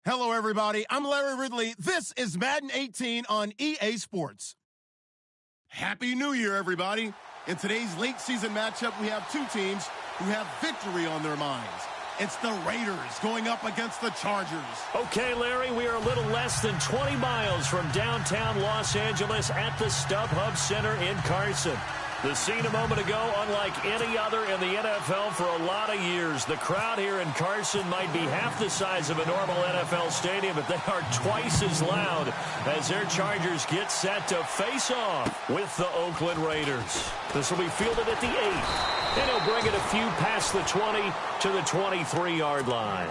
Hello, everybody. I'm Larry Ridley. This is Madden 18 on EA Sports. Happy New Year, everybody. In today's late season matchup, we have two teams who have victory on their minds. It's the Raiders going up against the Chargers. Okay, Larry, we are a little less than 20 miles from downtown Los Angeles at the StubHub Center in Carson. The scene a moment ago, unlike any other in the NFL for a lot of years. The crowd here in Carson might be half the size of a normal NFL stadium, but they are twice as loud as their Chargers get set to face off with the Oakland Raiders. This will be fielded at the 8th, and he'll bring it a few past the 20 to the 23-yard line.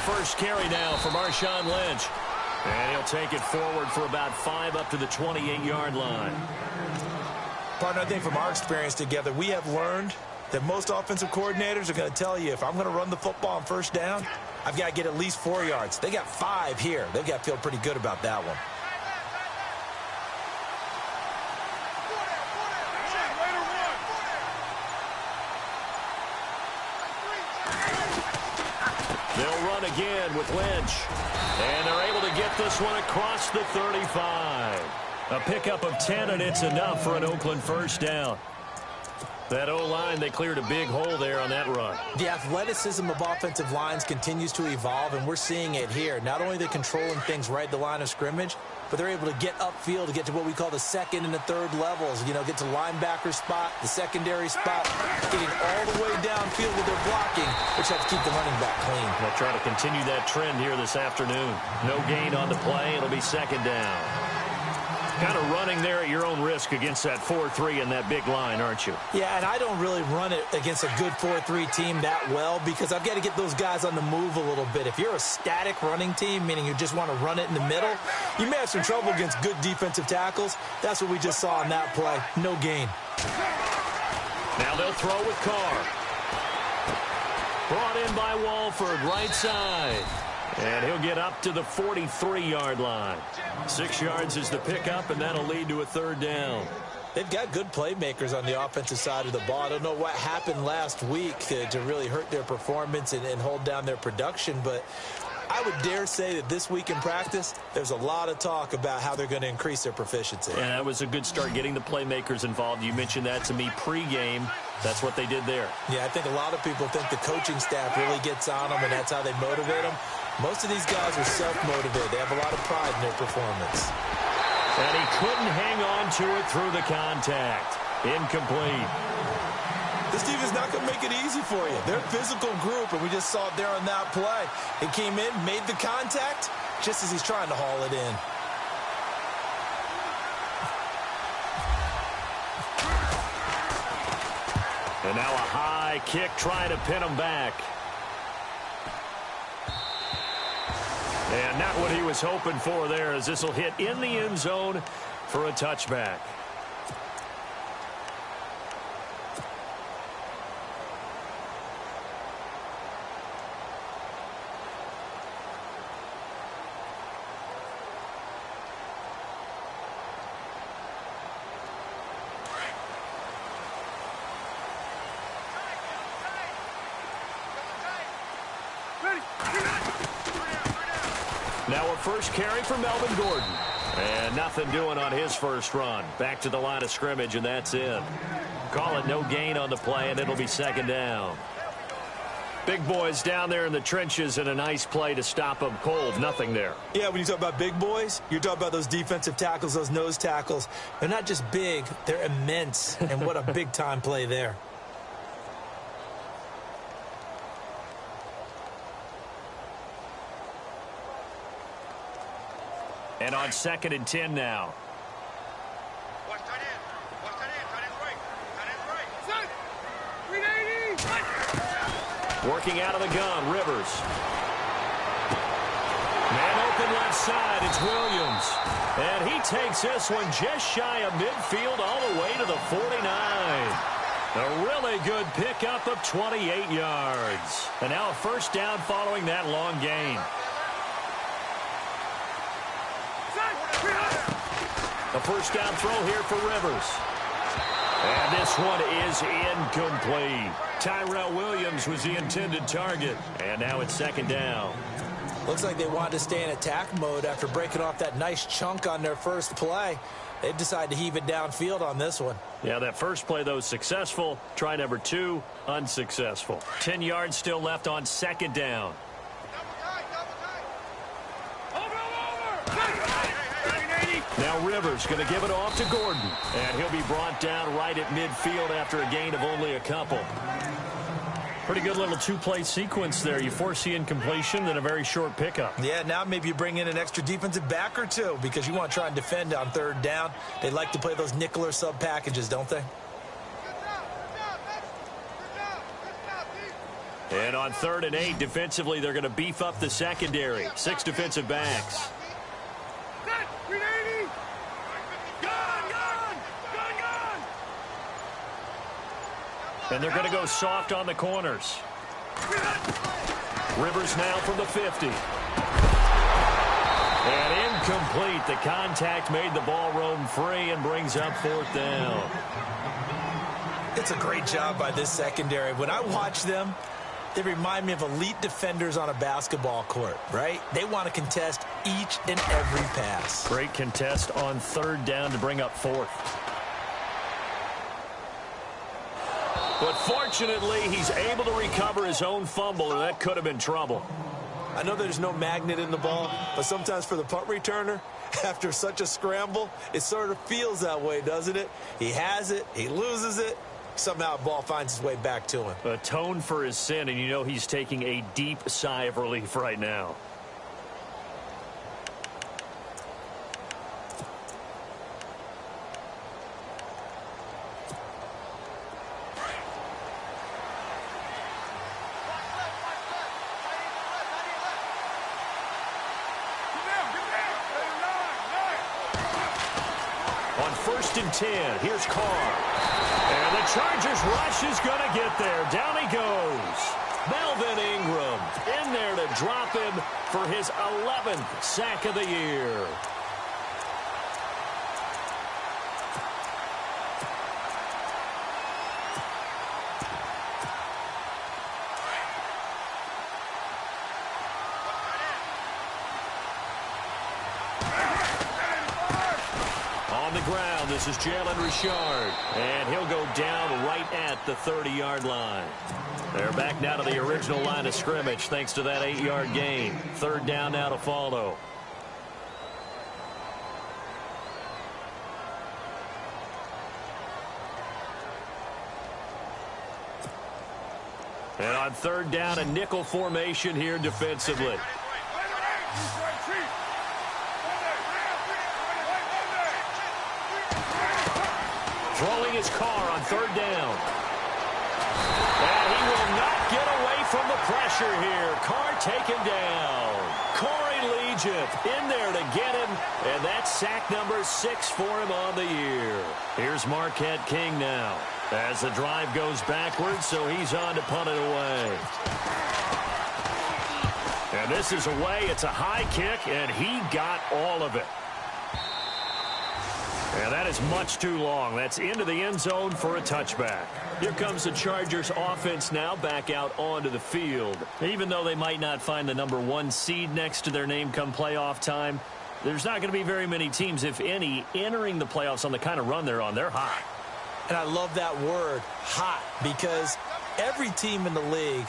First carry now for Marshawn Lynch. And he'll take it forward for about 5 up to the 28-yard line. Partner, I think from our experience together, we have learned that most offensive coordinators are going to tell you, if I'm going to run the football on first down, I've got to get at least 4 yards. They got 5 here. They've got to feel pretty good about that one. They'll run again with Lynch. And they're able to get this one across the 35. A pickup of 10, and it's enough for an Oakland first down. That O-line, they cleared a big hole there on that run. The athleticism of offensive lines continues to evolve, and we're seeing it here. Not only are they controlling things right at the line of scrimmage, but they're able to get upfield to get to what we call the second and the third levels. You know, get to linebacker spot, the secondary spot, getting all the way downfield with their blocking, which helps keep the running back clean. They'll try to continue that trend here this afternoon. No gain on the play. It'll be second down. Kind of running there at your own risk against that 4-3 and that big line, aren't you? Yeah, and I don't really run it against a good 4-3 team that well because I've got to get those guys on the move a little bit. If you're a static running team, meaning you just want to run it in the middle, you may have some trouble against good defensive tackles. That's what we just saw on that play. No gain. Now they'll throw with Carr. Brought in by Walford, right side. And he'll get up to the 43-yard line. 6 yards is the pickup, and that'll lead to a third down. They've got good playmakers on the offensive side of the ball. I don't know what happened last week to really hurt their performance and hold down their production, but I would dare say that this week in practice, there's a lot of talk about how they're going to increase their proficiency. And that was a good start, getting the playmakers involved. You mentioned that to me pregame. That's what they did there. Yeah, I think a lot of people think the coaching staff really gets on them, and that's how they motivate them. Most of these guys are self-motivated. They have a lot of pride in their performance. And he couldn't hang on to it through the contact. Incomplete. This team is not going to make it easy for you. They're a physical group, and we just saw it there on that play. He came in, made the contact, just as he's trying to haul it in. And now a high kick trying to pin him back. And not what he was hoping for there, as this will hit in the end zone for a touchback. Now a first carry for Melvin Gordon. And nothing doing on his first run. Back to the line of scrimmage, and that's it. Call it no gain on the play, and it'll be second down. Big boys down there in the trenches, and a nice play to stop them cold. Nothing there. Yeah, when you talk about big boys, you're talking about those defensive tackles, those nose tackles. They're not just big, they're immense. And what a big-time play there. And on 2nd and 10 now. Working out of the gun, Rivers. Man open left side, it's Williams. And he takes this one just shy of midfield all the way to the 49. A really good pickup of 28 yards. And now a first down following that long gain. A first down throw here for Rivers. And this one is incomplete. Tyrell Williams was the intended target. And now it's second down. Looks like they wanted to stay in attack mode after breaking off that nice chunk on their first play. They decided to heave it downfield on this one. Yeah, that first play, though, successful. Try number 2, unsuccessful. 10 yards still left on second down. Now Rivers going to give it off to Gordon. And he'll be brought down right at midfield after a gain of only a couple. Pretty good little two-play sequence there. You force the incompletion, then a very short pickup. Yeah, now maybe you bring in an extra defensive back or two because you want to try and defend on third down. They like to play those nickel or sub packages, don't they? And on 3rd and 8, defensively, they're going to beef up the secondary. 6 defensive backs. And they're going to go soft on the corners. Rivers now from the 50. And incomplete. The contact made the ball roam free and brings up 4th down. It's a great job by this secondary. When I watch them, they remind me of elite defenders on a basketball court, right? They want to contest each and every pass. Great contest on 3rd down to bring up 4th. But fortunately, he's able to recover his own fumble, or that could have been trouble. I know there's no magnet in the ball, but sometimes for the punt returner, after such a scramble, it sort of feels that way, doesn't it? He has it, he loses it, somehow the ball finds its way back to him. Atone for his sin, and you know he's taking a deep sigh of relief right now. On 1st and 10, here's Carr. And the Chargers rush is going to get there. Down he goes. Melvin Ingram in there to drop him for his 11th sack of the year. On the ground, this is Jalen Richard. And he'll go down right at the 30-yard line. They're back now to the original line of scrimmage thanks to that 8-yard gain. 3rd down now to follow. And on 3rd down, a nickel formation here defensively. Throwing his Carr on 3rd down. And he will not get away from the pressure here. Carr taken down. Corey Legion in there to get him. And that's sack number 6 for him on the year. Here's Marquette King now as the drive goes backwards, so he's on to punt it away. And this is away. It's a high kick, and he got all of it. And that is much too long. That's into the end zone for a touchback. Here comes the Chargers offense now back out onto the field. Even though they might not find the number 1 seed next to their name come playoff time, there's not going to be very many teams, if any, entering the playoffs on the kind of run they're on. They're hot. And I love that word, hot, because every team in the league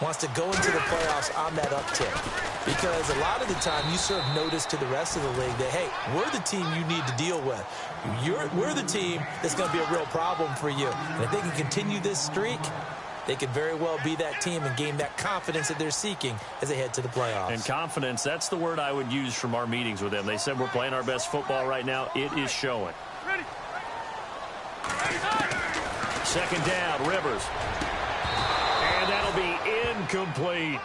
wants to go into the playoffs on that uptick. Because a lot of the time you serve notice to the rest of the league that, hey, we're the team you need to deal with. We're the team that's going to be a real problem for you. And if they can continue this streak, they could very well be that team and gain that confidence that they're seeking as they head to the playoffs. And confidence, that's the word I would use from our meetings with them. They said we're playing our best football right now. It is showing. Second down, Rivers. And that'll be incomplete.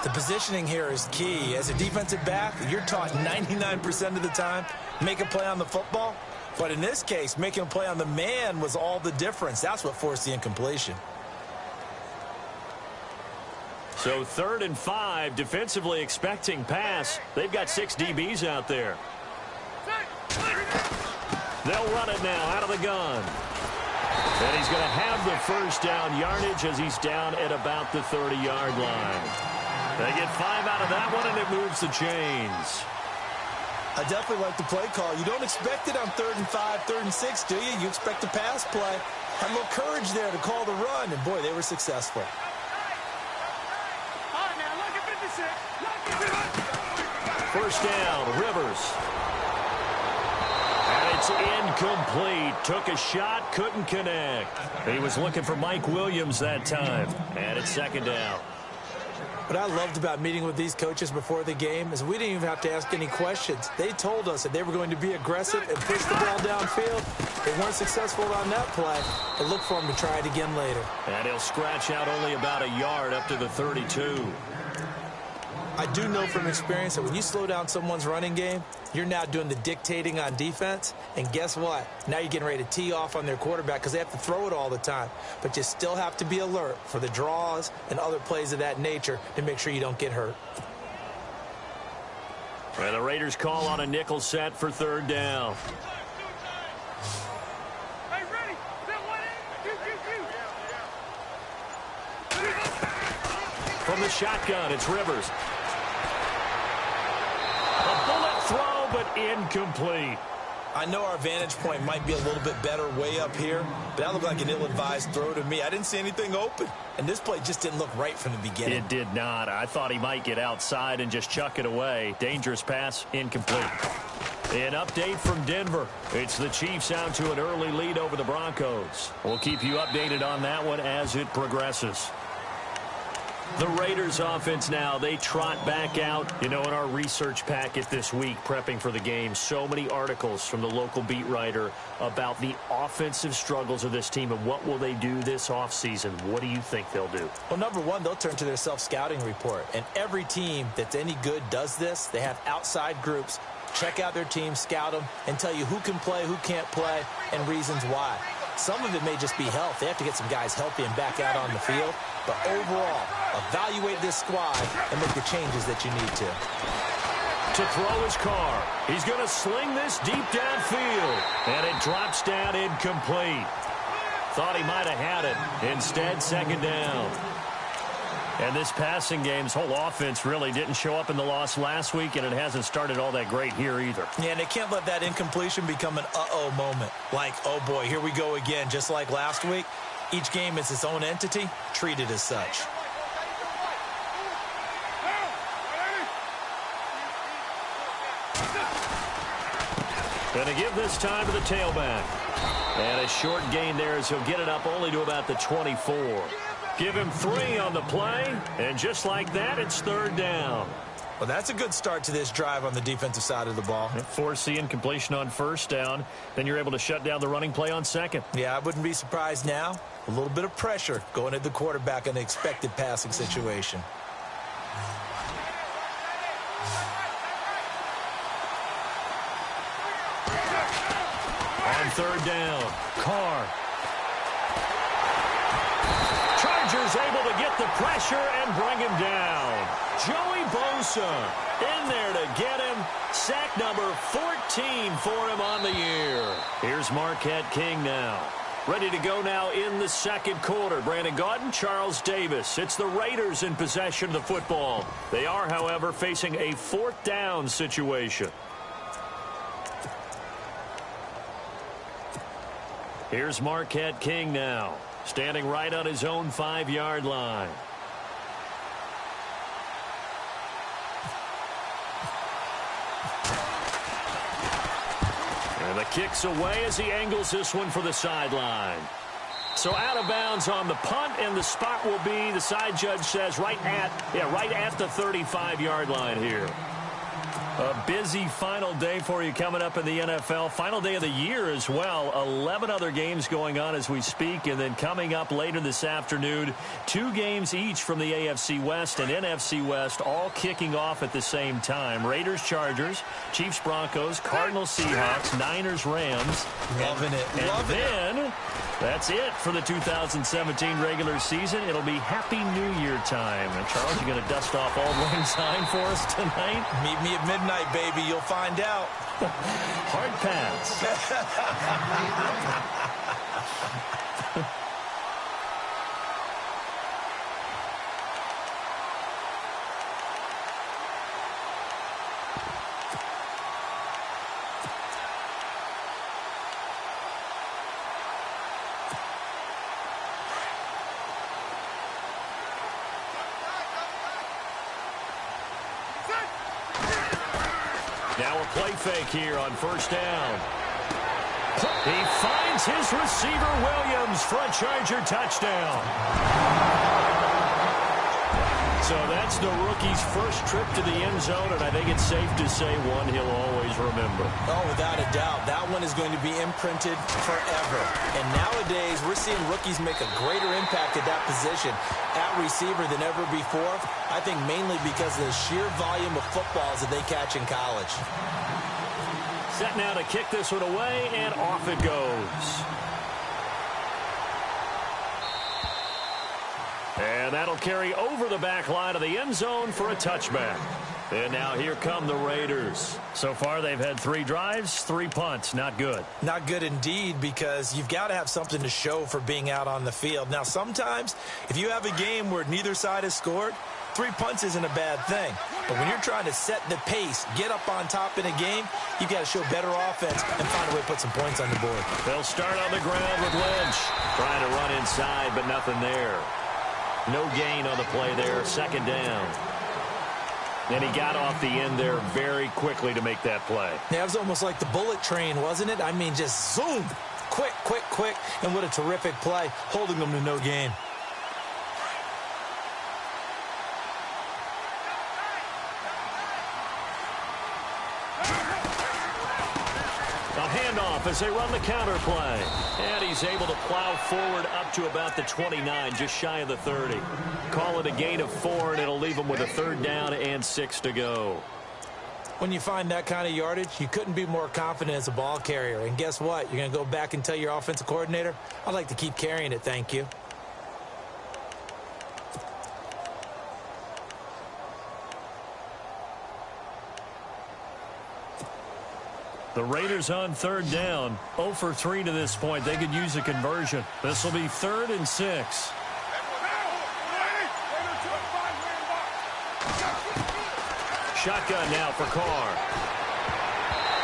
The positioning here is key. As a defensive back, you're taught 99% of the time, make a play on the football. But in this case, making a play on the man was all the difference. That's what forced the incompletion. So 3rd and 5, defensively expecting pass. They've got 6 DBs out there. They'll run it now out of the gun. And he's going to have the first down yardage as he's down at about the 30-yard line. They get 5 out of that one, and it moves the chains. I definitely like the play call. You don't expect it on 3rd and 5, 3rd and 6, do you? You expect a pass play. Had a little courage there to call the run, and boy, they were successful. First down, Rivers. And it's incomplete. Took a shot, couldn't connect. He was looking for Mike Williams that time. And it's 2nd down. What I loved about meeting with these coaches before the game is we didn't even have to ask any questions. They told us that they were going to be aggressive and push the ball downfield. They weren't successful on that play, but look for them to try it again later. And he'll scratch out only about a yard up to the 32. I do know from experience that when you slow down someone's running game, you're now doing the dictating on defense. And guess what? Now you're getting ready to tee off on their quarterback because they have to throw it all the time. But you still have to be alert for the draws and other plays of that nature to make sure you don't get hurt. And the Raiders call on a nickel set for 3rd down. From the shotgun, it's Rivers. A bullet throw, but incomplete. I know our vantage point might be a little bit better way up here, but that looked like an ill-advised throw to me. I didn't see anything open, and this play just didn't look right from the beginning. It did not. I thought he might get outside and just chuck it away. Dangerous pass, incomplete. An update from Denver. It's the Chiefs out to an early lead over the Broncos. We'll keep you updated on that one as it progresses. The Raiders offense now, they trot back out. You know, in our research packet this week, prepping for the game, so many articles from the local beat writer about the offensive struggles of this team and what will they do this offseason. What do you think they'll do? Well, number one, they'll turn to their self-scouting report. And every team that's any good does this. They have outside groups. Check out their team, scout them, and tell you who can play, who can't play, and reasons why. Some of it may just be health. They have to get some guys healthy and back out on the field. But overall, evaluate this squad and make the changes that you need to. To throw his car. He's going to sling this deep downfield. And it drops down incomplete. Thought he might have had it. Instead, 2nd down. And this passing game's whole offense really didn't show up in the loss last week, and it hasn't started all that great here either. Yeah, and they can't let that incompletion become an uh-oh moment. Like, oh boy, here we go again, just like last week. Each game is its own entity, treated as such. Going to give this time to the tailback. And a short gain there as he'll get it up only to about the 24. Give him 3 on the play, and just like that, it's 3rd down. Well, that's a good start to this drive on the defensive side of the ball. Force the incompletion on 1st down, then you're able to shut down the running play on 2nd. Yeah, I wouldn't be surprised now. A little bit of pressure going at the quarterback in an expected passing situation. On 3rd down, Carr. Chargers able to get the pressure and bring him down. Joey Bosa in there to get him. Sack number 14 for him on the year. Here's Marquette King now. Ready to go now in the 2nd quarter. Brandon Gaudin, Charles Davis. It's the Raiders in possession of the football. They are, however, facing a 4th down situation. Here's Marquette King now. Standing right on his own 5-yard line. And the kick's away as he angles this one for the sideline. So out of bounds on the punt, and the spot will be, the side judge says, right at the 35-yard line here. A busy final day for you coming up in the NFL. Final day of the year as well. 11 other games going on as we speak. And then coming up later this afternoon, 2 games each from the AFC West and NFC West, all kicking off at the same time. Raiders, Chargers, Chiefs, Broncos, Cardinals, Seahawks, Niners, Rams. Loving it. And then that's it for the 2017 regular season. It'll be Happy New Year time. And Charles, you going to dust off Old Lang Syne for us tonight? Meet me at midnight, baby. You'll find out. Hard pass. Now a play fake here on first down. He finds his receiver, Williams, for a Charger touchdown. So that's the rookie's first trip to the end zone, and I think it's safe to say one he'll always remember. Oh, without a doubt. That one is going to be imprinted forever. And nowadays, we're seeing rookies make a greater impact at that position at receiver than ever before. I think mainly because of the sheer volume of footballs that they catch in college. Set now to kick this one away, and off it goes. And that'll carry over the back line of the end zone for a touchback. And now here come the Raiders. So far they've had 3 drives, 3 punts. Not good. Not good indeed, because you've got to have something to show for being out on the field. Now sometimes if you have a game where neither side has scored, 3 punts isn't a bad thing. But when you're trying to set the pace, get up on top in a game, you've got to show better offense and find a way to put some points on the board. They'll start on the ground with Lynch. Trying to run inside, but nothing there. No gain on the play there, second down. And he got off the end there very quickly to make that play. Yeah, it was almost like the bullet train, wasn't it? I mean, just zoom. Quick, quick, quick. And what a terrific play, holding them to no gain. As they run the counter play. And he's able to plow forward up to about the 29, just shy of the 30. Call it a gain of 4, and it'll leave him with a 3rd down and 6 to go. When you find that kind of yardage, you couldn't be more confident as a ball carrier. And guess what? You're going to go back and tell your offensive coordinator, I'd like to keep carrying it, thank you. The Raiders on 3rd down. 0 for 3 to this point. They could use a conversion. This will be 3rd and 6. Shotgun now for Carr.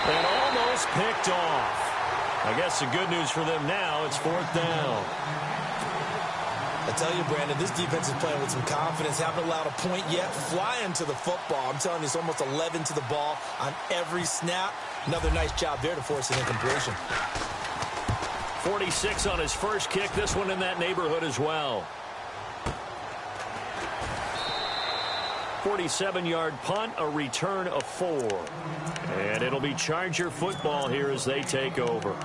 And almost picked off. I guess the good news for them now, it's 4th down. I tell you, Brandon, this defense is playing with some confidence. Haven't allowed a point yet. Flying to the football. I'm telling you, it's almost 11 to the ball on every snap. Another nice job there to force an incompletion. 46 on his first kick. This one in that neighborhood as well. 47-yard punt, a return of 4. And it'll be Charger football here as they take over.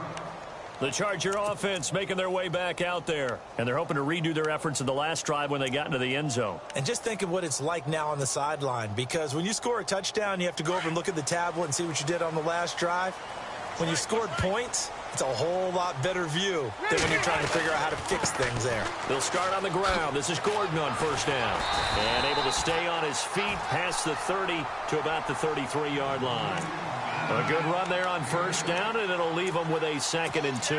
The Charger offense making their way back out there. And they're hoping to redo their efforts in the last drive when they got into the end zone. And just think of what it's like now on the sideline. Because when you score a touchdown, you have to go over and look at the tablet and see what you did on the last drive. When you scored points, it's a whole lot better view than when you're trying to figure out how to fix things there. They'll start on the ground. This is Gordon on first down. And able to stay on his feet past the 30 to about the 33-yard line. A good run there on first down, and it'll leave them with a 2nd and 2.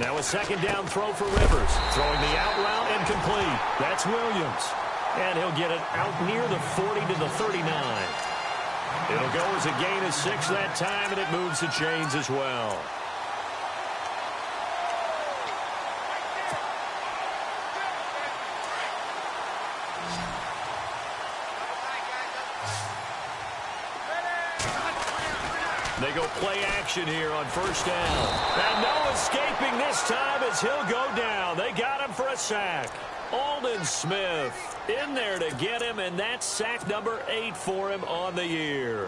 Now a 2nd down throw for Rivers. Throwing the out route and complete. That's Williams. And he'll get it out near the 40 to the 39. It'll go as a gain of 6 that time, and it moves the chains as well. They go play action here on first down. And no escaping this time as he'll go down. They got him for a sack. Aldon Smith in there to get him, and that's sack number 8 for him on the year.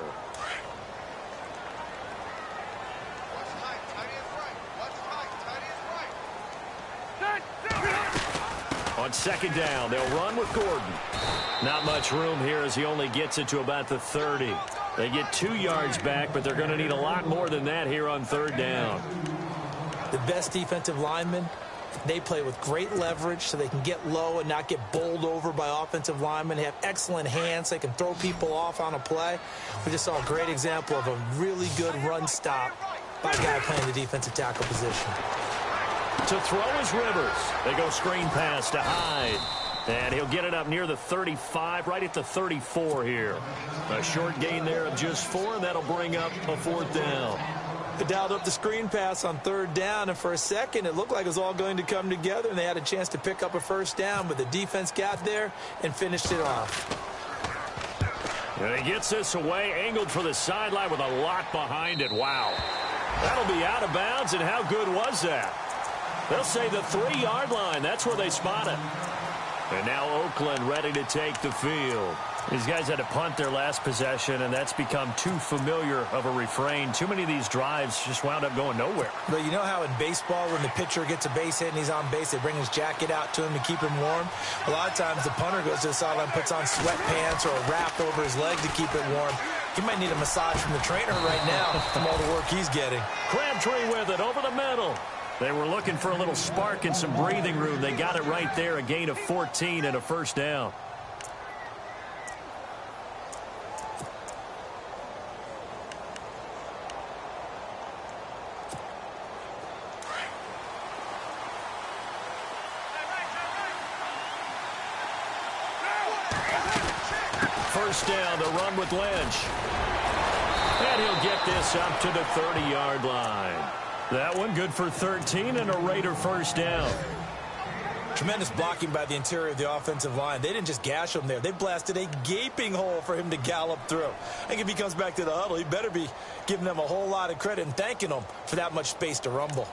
On second down, they'll run with Gordon. Not much room here as he only gets it to about the 30. They get 2 yards back, but they're going to need a lot more than that here on third down. The best defensive linemen, they play with great leverage so they can get low and not get bowled over by offensive linemen. They have excellent hands. They can throw people off on a play. We just saw a great example of a really good run stop by a guy playing the defensive tackle position. To throw is Rivers. They go screen pass to Hyde. And he'll get it up near the 35, right at the 34 here. A short gain there of just 4, and that'll bring up a 4th down. They dialed up the screen pass on third down, and for a second it looked like it was all going to come together, and they had a chance to pick up a first down, but the defense got there and finished it off. And he gets this away, angled for the sideline with a lot behind it. Wow. That'll be out of bounds, and how good was that? They'll say the 3-yard line. That's where they spot it. And now Oakland ready to take the field. These guys had to punt their last possession, and that's become too familiar of a refrain. Too many of these drives just wound up going nowhere. But you know how in baseball, when the pitcher gets a base hit and he's on base, they bring his jacket out to him to keep him warm? A lot of times the punter goes to the sideline, puts on sweatpants or a wrap over his leg to keep it warm. He might need a massage from the trainer right now from all the work he's getting. Crabtree with it over the middle. They were looking for a little spark and some breathing room. They got it right there, a gain of 14 and a first down. First down, the run with Lynch. And he'll get this up to the 30-yard line. That one good for 13 and a Raider first down. Tremendous blocking by the interior of the offensive line. They didn't just gash him there. They blasted a gaping hole for him to gallop through. I think if he comes back to the huddle, he better be giving them a whole lot of credit and thanking them for that much space to rumble.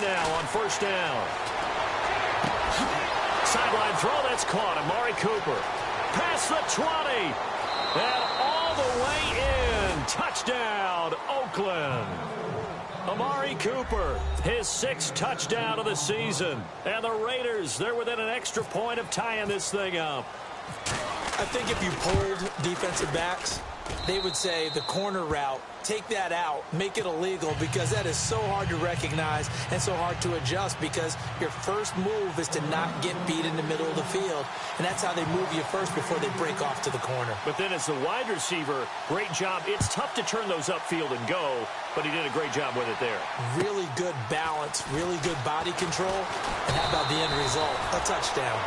Now on first down. Sideline throw, that's caught. Amari Cooper. Past the 20. And all the way in. Touchdown, Oakland. Amari Cooper, his 6th touchdown of the season. And the Raiders, they're within an extra point of tying this thing up. I think if you polled defensive backs, they would say the corner route, take that out, make it illegal, because that is so hard to recognize and so hard to adjust, because your first move is to not get beat in the middle of the field, and that's how they move you first before they break off to the corner. But then as the wide receiver, great job. It's tough to turn those upfield and go, but he did a great job with it there. Really good balance, really good body control, and how about the end result? A touchdown.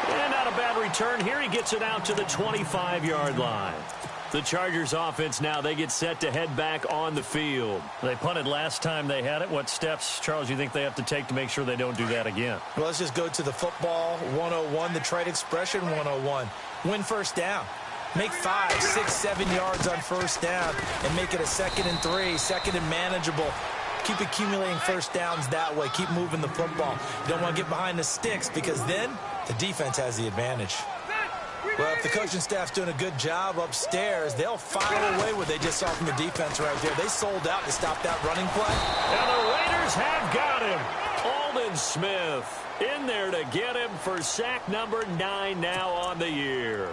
And not a bad return here. He gets it out to the 25-yard line. The Chargers offense now, they get set to head back on the field. They punted last time they had it. What steps, Charles, you think they have to take to make sure they don't do that again? Well, let's just go to the football 101, the trade expression 101. Win first down. Make 5, 6, 7 yards on first down and make it a 2nd and 3, 2nd and manageable. Keep accumulating first downs that way. Keep moving the football. You don't want to get behind the sticks, because then the defense has the advantage. Well, if the coaching staff's doing a good job upstairs, they'll file away what they just saw from the defense right there. They sold out to stop that running play. And the Raiders have got him. Aldon Smith in there to get him for sack number 9 now on the year.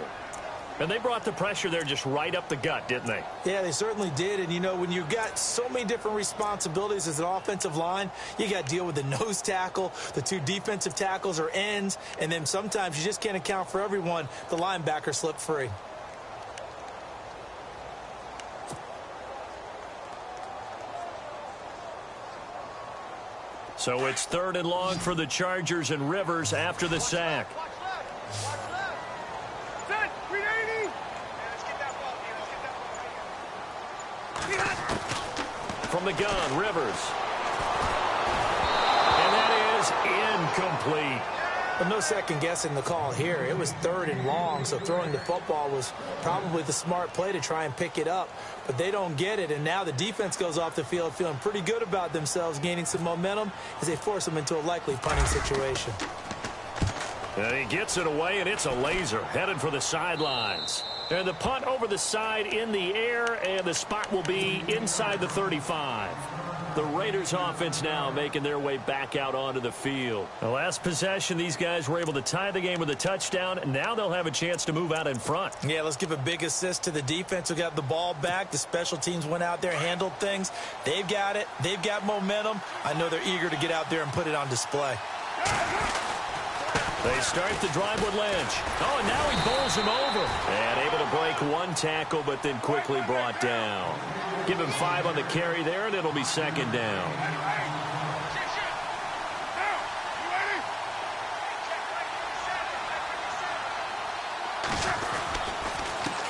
And they brought the pressure there just right up the gut, didn't they? Yeah, they certainly did. And, you know, when you've got so many different responsibilities as an offensive line, you got to deal with the nose tackle, the 2 defensive tackles or ends, and then sometimes you just can't account for everyone. The linebacker slipped free. So it's 3rd and long for the Chargers, and Rivers after the sack. From the gun, Rivers. And that is incomplete. But no second guessing the call here. It was 3rd and long, so throwing the football was probably the smart play to try and pick it up. But they don't get it, and now the defense goes off the field feeling pretty good about themselves, gaining some momentum as they force them into a likely punting situation. And he gets it away, and it's a laser headed for the sidelines. And the punt over the side in the air, and the spot will be inside the 35. The Raiders offense now making their way back out onto the field. The last possession, these guys were able to tie the game with a touchdown. Now they'll have a chance to move out in front. Yeah, let's give a big assist to the defense who got the ball back. The special teams went out there, handled things. They've got it. They've got momentum. I know they're eager to get out there and put it on display. They start the drive with Lynch. Oh, and now he bowls him over. And able to break one tackle, but then quickly brought down. Give him 5 on the carry there, and it'll be 2nd down.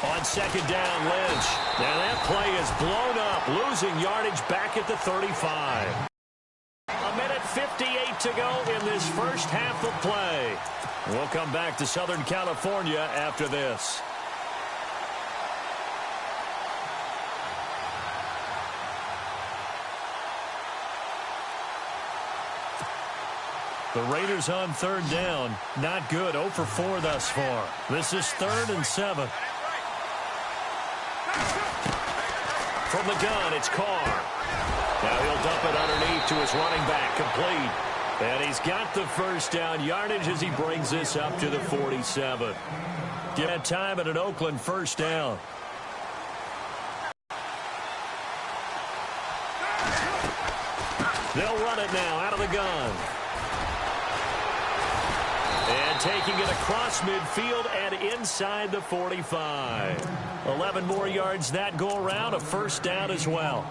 On 2nd down, Lynch. Now that play is blown up, losing yardage back at the 35. A minute 58 to go in this first half of play. We'll come back to Southern California after this. The Raiders on 3rd down. Not good. 0 for 4 thus far. This is 3rd and 7. From the gun, it's Carr. Now he'll dump it underneath to his running back, complete. And he's got the first down yardage as he brings this up to the 47. Give that time at an Oakland first down. They'll run it now out of the gun. And taking it across midfield and inside the 45. 11 more yards that go around, a first down as well.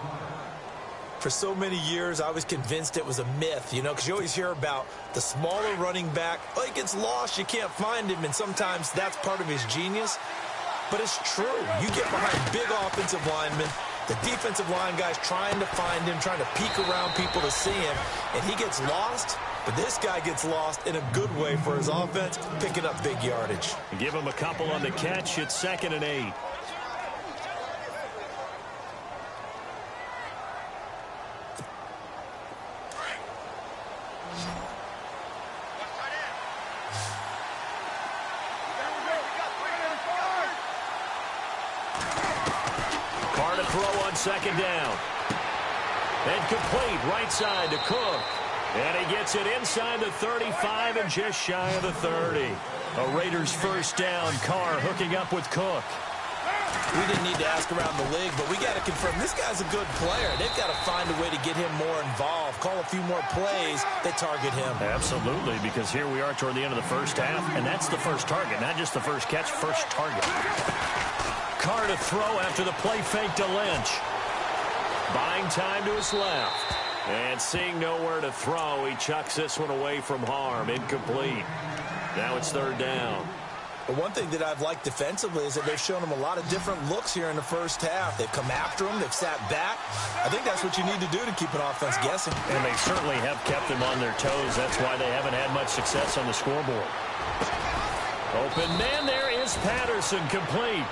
For so many years, I was convinced it was a myth, you know, because you always hear about the smaller running back. Oh, he gets lost, you can't find him, and sometimes that's part of his genius. But it's true. You get behind big offensive linemen, the defensive line guys trying to find him, trying to peek around people to see him, and he gets lost. But this guy gets lost in a good way for his offense, picking up big yardage. Give him a couple on the catch. It's 2nd and 8. Carr to throw on 2nd down. And complete right side to Cook. And he gets it inside the 35 and just shy of the 30. A Raiders first down. Carr hooking up with Cook. We didn't need to ask around the league, but we got to confirm this guy's a good player. They've got to find a way to get him more involved, call a few more plays that target him. Absolutely, because here we are toward the end of the first half, and that's the first target, not just the first catch, first target. Carr to throw after the play fake to Lynch. Buying time to his left. And seeing nowhere to throw, he chucks this one away from harm. Incomplete. Now it's 3rd down. But one thing that I've liked defensively is that they've shown him a lot of different looks here in the first half. They've come after him. They've sat back. I think that's what you need to do to keep an offense guessing. And they certainly have kept them on their toes. That's why they haven't had much success on the scoreboard. Open man, there is Patterson, complete.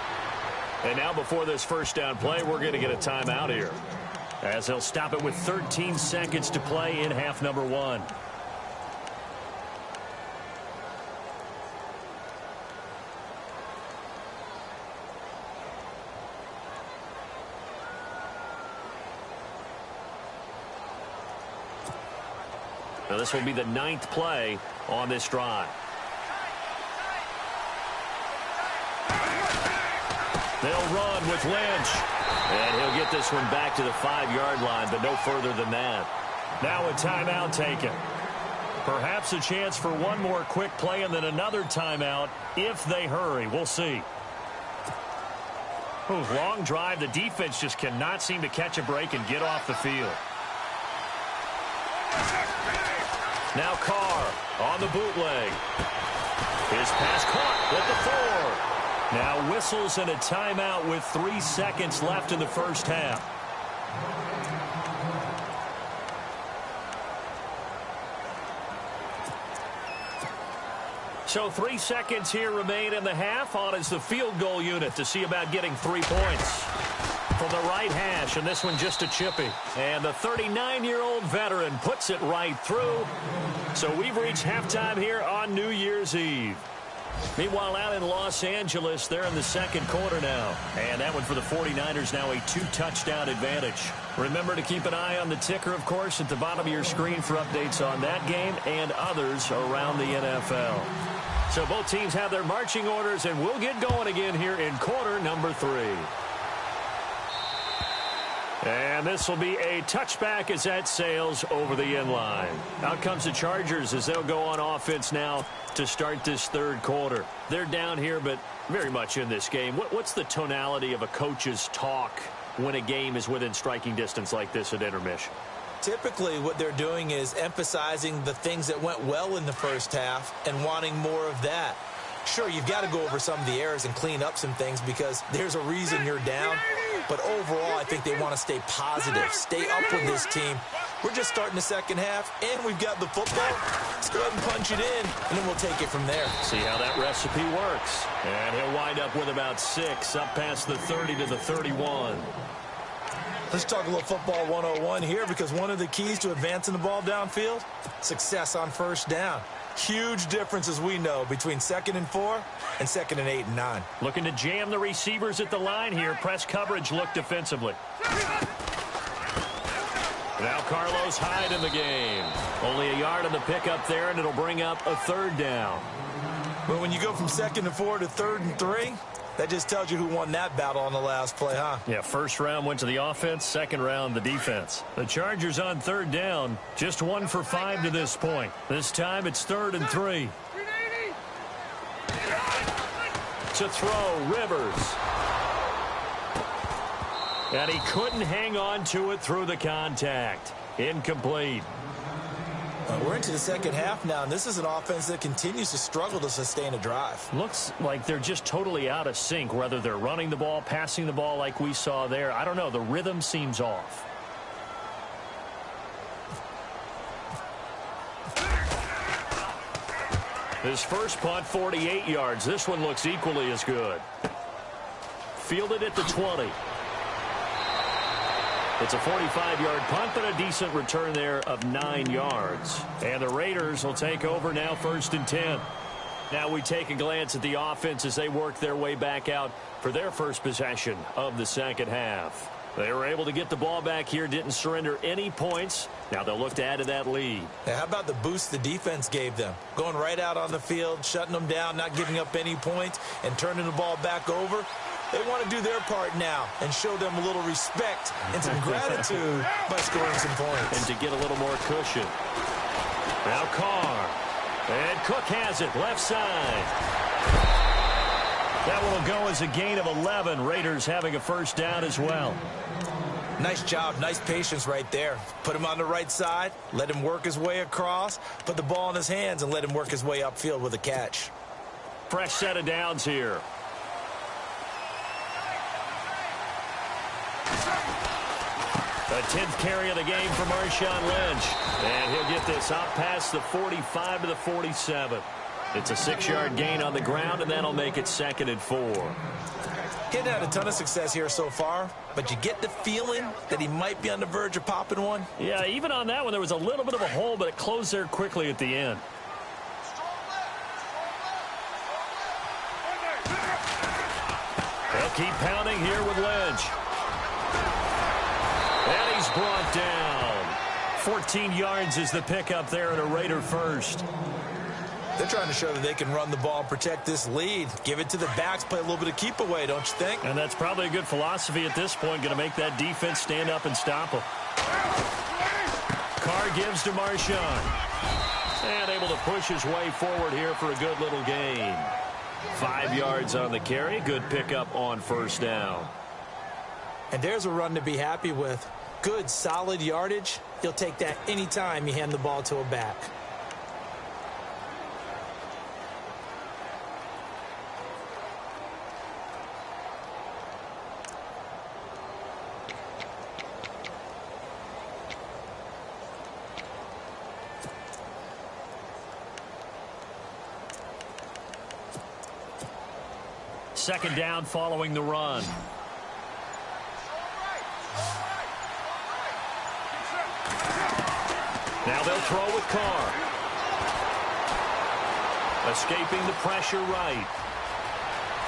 And now before this first down play, we're going to get a timeout here, as they'll stop it with 13 seconds to play in half number 1. Now this will be the 9th play on this drive. They'll run with Lynch. And he'll get this one back to the 5-yard line, but no further than that. Now a timeout taken. Perhaps a chance for one more quick play and then another timeout if they hurry. We'll see. Ooh, long drive. The defense just cannot seem to catch a break and get off the field. Now Carr on the bootleg. His pass caught at the 4. Now whistles and a timeout with 3 seconds left in the first half. So 3 seconds here remain in the half. On is the field goal unit to see about getting 3 points. From the right hash, and this one just a chippy. And the 39-year-old veteran puts it right through. So we've reached halftime here on New Year's Eve. Meanwhile, out in Los Angeles, they're in the second quarter now. And that one for the 49ers now a 2-touchdown advantage. Remember to keep an eye on the ticker, of course, at the bottom of your screen for updates on that game and others around the NFL. So both teams have their marching orders, and we'll get going again here in quarter number 3. And this will be a touchback as that sails over the end line. Out comes the Chargers as they'll go on offense now to start this third quarter. They're down here, but very much in this game. What's the tonality of a coach's talk when a game is within striking distance like this at intermission? Typically, what they're doing is emphasizing the things that went well in the first half and wanting more of that. Sure, you've got to go over some of the errors and clean up some things because there's a reason you're down. But overall, I think they want to stay positive, stay up with this team. We're just starting the second half, and we've got the football. Let's go ahead and punch it in, and then we'll take it from there. See how that recipe works. And he'll wind up with about 6, up past the 30 to the 31. Let's talk a little football 101 here because one of the keys to advancing the ball downfield, success on first down. Huge difference, as we know, between 2nd and 4 and 2nd and 8 and 9. Looking to jam the receivers at the line here. Press coverage look defensively. Now Carlos Hyde in the game. Only a yard on the pickup there, and it'll bring up a 3rd down. But when you go from 2nd and 4 to 3rd and 3, that just tells you who won that battle on the last play, huh? Yeah, first round went to the offense, second round the defense. The Chargers on 3rd down, just 1 for 5 to this point. This time it's 3rd and 3. To throw, Rivers. And he couldn't hang on to it through the contact. Incomplete. We're into the second half now, and this is an offense that continues to struggle to sustain a drive. Looks like they're just totally out of sync, whether they're running the ball, passing the ball like we saw there. I don't know. The rhythm seems off. His first punt, 48 yards. This one looks equally as good. Fielded at the 20. It's a 45-yard punt, but a decent return there of 9 yards. And the Raiders will take over now 1st and 10. Now we take a glance at the offense as they work their way back out for their first possession of the second half. They were able to get the ball back here, didn't surrender any points. Now they'll look to add to that lead. Now, how about the boost the defense gave them? Going right out on the field, shutting them down, not giving up any points, and turning the ball back over. They want to do their part now and show them a little respect and some gratitude by scoring some points. And to get a little more cushion. Now Carr. And Cook has it, left side. That one will go as a gain of 11. Raiders having a first down as well. Nice job, nice patience right there. Put him on the right side, let him work his way across, put the ball in his hands, and let him work his way upfield with a catch. Fresh set of downs here. The 10th carry of the game for Marshawn Lynch. And he'll get this out past the 45 to the 47. It's a 6-yard gain on the ground, and that'll make it 2nd and 4. Getting had a ton of success here so far, but you get the feeling that he might be on the verge of popping one. Yeah, even on that one, there was a little bit of a hole, but it closed there quickly at the end. They'll keep pounding here with Lynch. And he's brought down. 14 yards is the pickup there at a Raider first. They're trying to show that they can run the ball and protect this lead. Give it to the backs, play a little bit of keep away, don't you think? And that's probably a good philosophy at this point, going to make that defense stand up and stop him. Carr gives to Marshawn. And able to push his way forward here for a good little gain. 5 yards on the carry. Good pickup on first down. And there's a run to be happy with. Good, solid yardage. You'll take that anytime you hand the ball to a back. Second down following the run. Now they'll throw with Carr. Escaping the pressure right.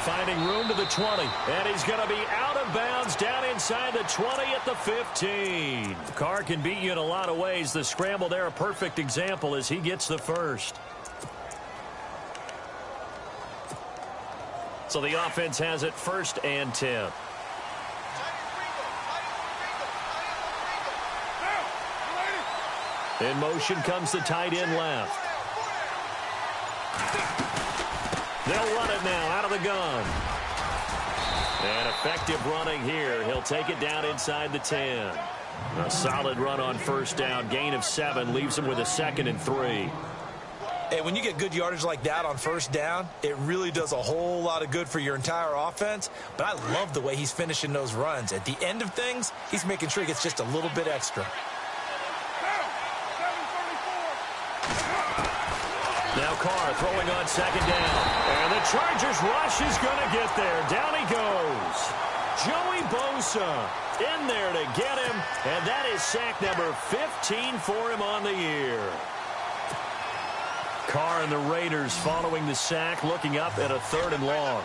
Finding room to the 20. And he's going to be out of bounds down inside the 20 at the 15. Carr can beat you in a lot of ways. The scramble there, a perfect example as he gets the first. So the offense has it 1st and 10. In motion comes the tight end left. They'll run it now out of the gun. And effective running here. He'll take it down inside the 10. A solid run on 1st down. Gain of 7 leaves him with a 2nd and 3. Hey, when you get good yardage like that on 1st down, it really does a whole lot of good for your entire offense. But I love the way he's finishing those runs. At the end of things, he's making sure he gets just a little bit extra. Now Carr throwing on 2nd down. And the Chargers rush is going to get there. Down he goes. Joey Bosa in there to get him. And that is sack number 15 for him on the year. Carr and the Raiders following the sack, looking up at a 3rd and long.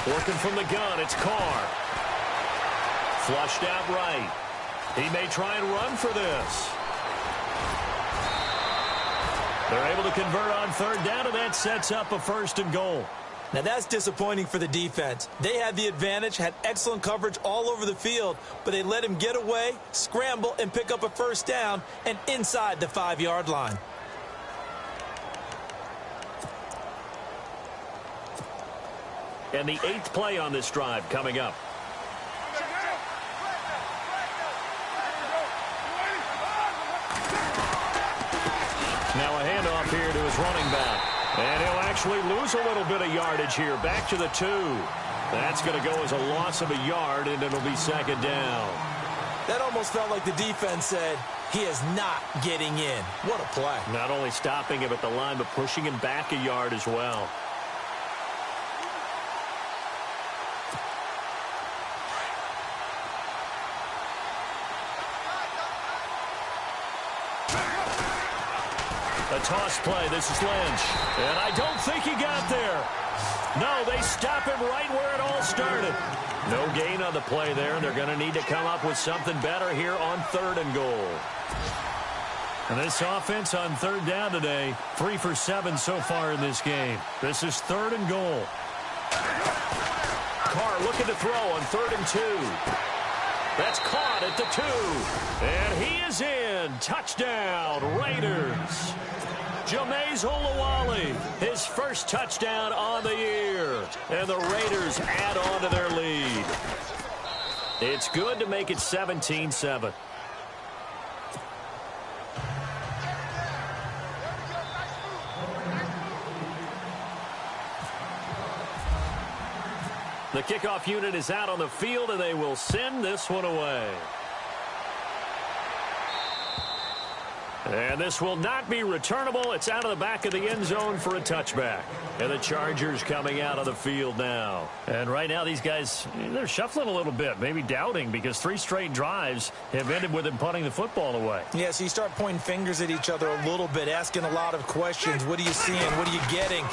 Working from the gun, it's Carr. Flushed out right. He may try and run for this. They're able to convert on 3rd down, and that sets up a 1st and goal. Now that's disappointing for the defense. They had the advantage, had excellent coverage all over the field, but they let him get away, scramble, and pick up a 1st down, and inside the 5-yard line. And the 8th play on this drive coming up. Now a handoff here to his running back. And he'll actually lose a little bit of yardage here. Back to the 2. That's going to go as a loss of a yard, and it'll be 2nd down. That almost felt like the defense said, he is not getting in. What a play. Not only stopping him at the line, but pushing him back a yard as well. A toss play. This is Lynch. And I don't think he got there. No, they stop him right where it all started. No gain on the play there. They're going to need to come up with something better here on 3rd and goal. And this offense on 3rd down today, 3 for 7 so far in this game. This is 3rd and goal. Carr looking to throw on 3rd and 2. That's caught at the 2. And he is in. Touchdown, Raiders. Jameis Olawale, his first touchdown on the year. And the Raiders add on to their lead. It's good to make it 17-7. The kickoff unit is out on the field, and they will send this one away. And this will not be returnable. It's out of the back of the end zone for a touchback. And the Chargers coming out of the field now. And right now these guys, they're shuffling a little bit, maybe doubting, because 3 straight drives have ended with them punting the football away. Yeah, so you start pointing fingers at each other a little bit, asking a lot of questions. What are you seeing? What are you getting?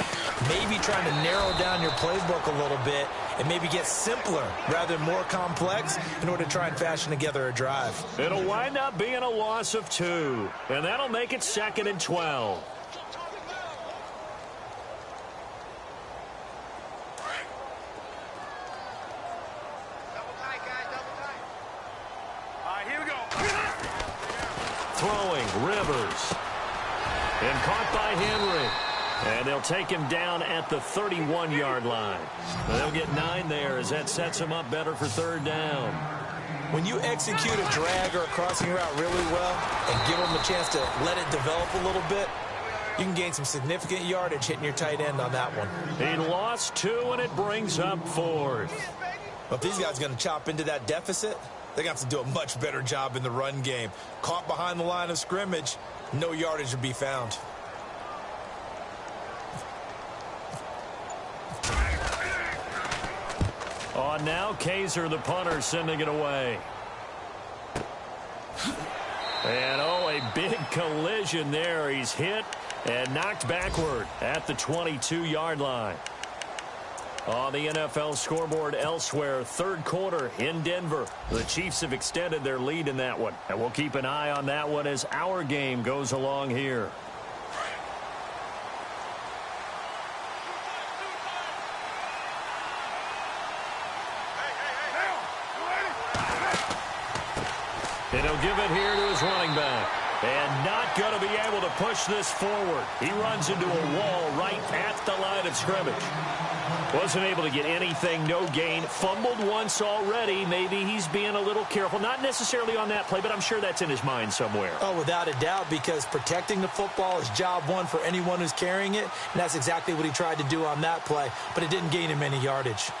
Maybe trying to narrow down your playbook a little bit and maybe get simpler rather than more complex in order to try and fashion together a drive. It'll wind up being a loss of 2. And that'll make it 2nd and 12. Throwing, Rivers. And caught by Henry. And they'll take him down at the 31-yard line. They'll get 9 there as that sets him up better for 3rd down. When you execute a drag or a crossing route really well and give them a chance to let it develop a little bit, you can gain some significant yardage hitting your tight end on that one. He lost 2, and it brings up 4th. But if these guys are going to chop into that deficit, They're going to have to do a much better job in the run game. Caught behind the line of scrimmage, no yardage would be found. On now, Kaiser, the punter, sending it away. And, oh, a big collision there. He's hit and knocked backward at the 22-yard line. On the NFL scoreboard elsewhere, third quarter in Denver. The Chiefs have extended their lead in that one. And we'll keep an eye on that one as our game goes along here. And he'll give it here to his running back. And not going to be able to push this forward. He runs into a wall right at the line of scrimmage. Wasn't able to get anything, no gain. Fumbled once already. Maybe he's being a little careful. Not necessarily on that play, but I'm sure that's in his mind somewhere. Oh, without a doubt, because protecting the football is job one for anyone who's carrying it. And that's exactly what he tried to do on that play, but it didn't gain him any yardage.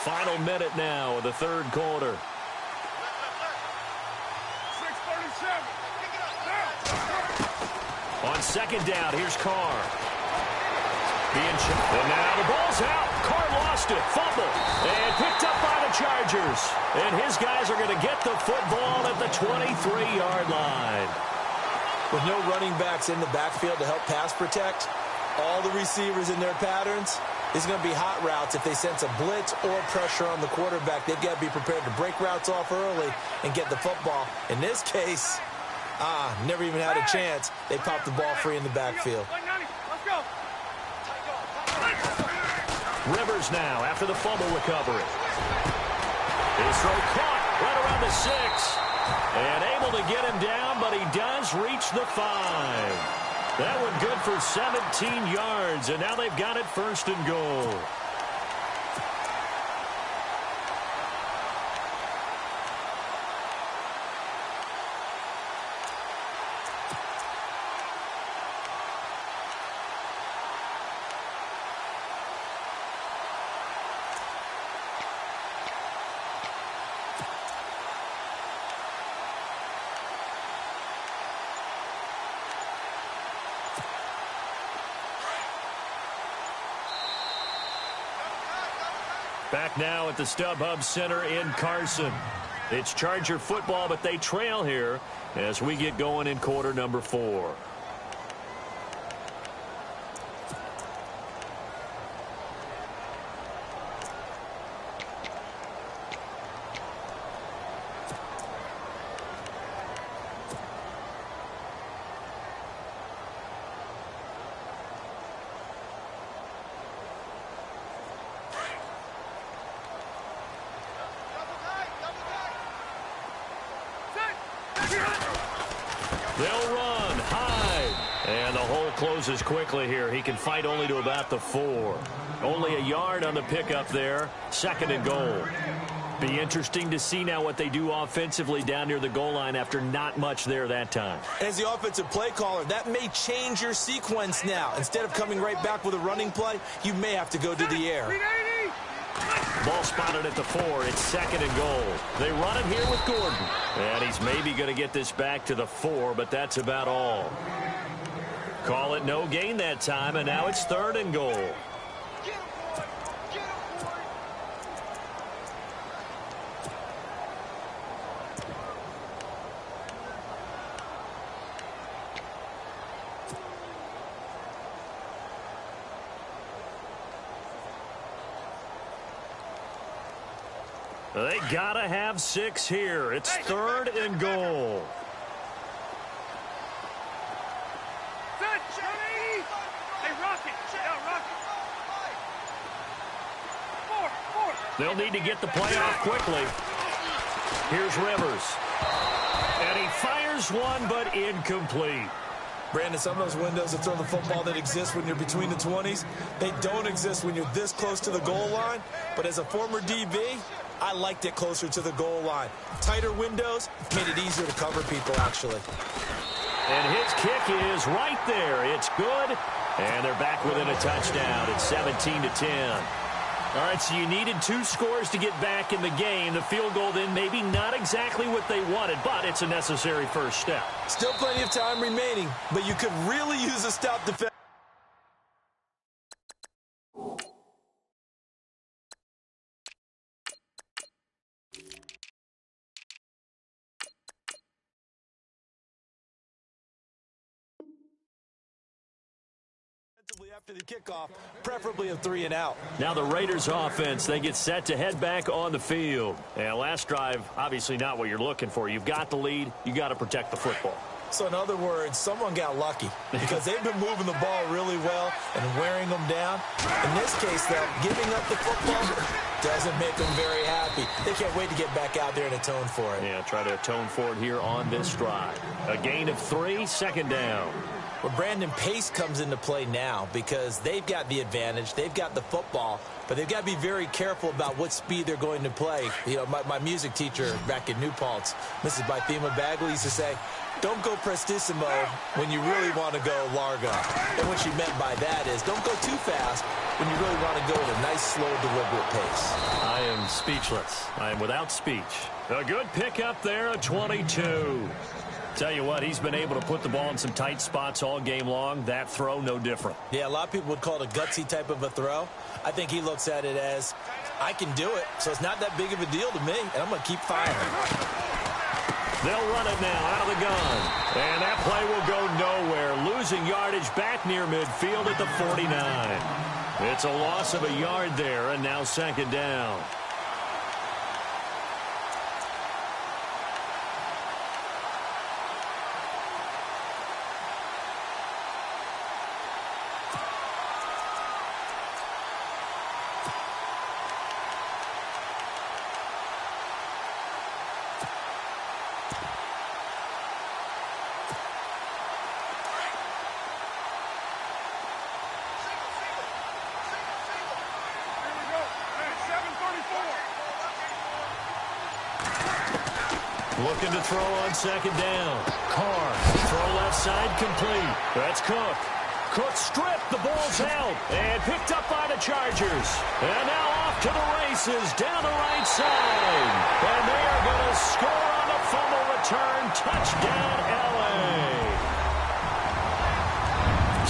Final minute now of the third quarter. On second down, here's Carr. And now the ball's out. Carr lost it. Fumble. And picked up by the Chargers. And his guys are going to get the football at the 23-yard line. With no running backs in the backfield to help pass protect, all the receivers in their patterns, it's going to be hot routes. If they sense a blitz or pressure on the quarterback, they've got to be prepared to break routes off early and get the football. In this case, never even had a chance. They popped the ball free in the backfield. Rivers now after the fumble recovery. His throw caught right around the 6. And able to get him down, but he does reach the 5. That one good for 17 yards, and now they've got it first and goal. Back now at the StubHub Center in Carson. It's Charger football, but they trail here as we get going in quarter number 4. They'll run, hide, and the hole closes quickly here. He can fight only to about the 4. Only a yard on the pickup there. Second and goal. Be interesting to see now what they do offensively down near the goal line after not much there that time. As the offensive play caller, that may change your sequence now. Instead of coming right back with a running play, you may have to go to the air. Ball spotted at the 4. It's second and goal. They run it here with Gordon. And he's maybe going to get this back to the 4, but that's about all. Call it no gain that time, and now it's third and goal. They gotta have 6 here. It's third and goal. They'll need to get the play off quickly. Here's Rivers. And he fires one, but incomplete. Brandon, some of those windows to throw the football that exist when you're between the 20s, they don't exist when you're this close to the goal line. But as a former DB, I liked it closer to the goal line. Tighter windows made it easier to cover people, actually. And his kick is right there. It's good. And they're back within a touchdown. It's 17-10. All right, so you needed 2 scores to get back in the game. The field goal then maybe not exactly what they wanted, but it's a necessary first step. Still plenty of time remaining, but you could really use a stout defense. After the kickoff, preferably a 3-and-out. Now the Raiders offense, they get set to head back on the field. And last drive, obviously not what you're looking for. You've got the lead. You got to protect the football. So in other words, someone got lucky because they've been moving the ball really well and wearing them down. In this case, though, giving up the football doesn't make them very happy. They can't wait to get back out there and atone for it. Yeah, try to atone for it here on this drive. A gain of 3, second down. Well, Brandon, pace comes into play now because they've got the advantage. They've got the football, but they've got to be very careful about what speed they're going to play. You know, my music teacher back in New Paltz, Mrs. Bythema Bagley, used to say, don't go prestissimo when you really want to go largo. And what she meant by that is don't go too fast when you really want to go at a nice, slow, deliberate pace. I am speechless. I am without speech. A good pickup there, a 22. Tell you what, he's been able to put the ball in some tight spots all game long. That throw, no different. Yeah, a lot of people would call it a gutsy type of a throw. I think he looks at it as, I can do it, so it's not that big of a deal to me, and I'm going to keep firing. They'll run it now out of the gun. And that play will go nowhere. Losing yardage back near midfield at the 49. It's a loss of a yard there, and now second down. Looking to throw on second down. Carr, throw left side complete. That's Cook. Cook stripped. The ball's out. And picked up by the Chargers. And now off to the races down the right side. And they are going to score on the fumble return. Touchdown, L.A.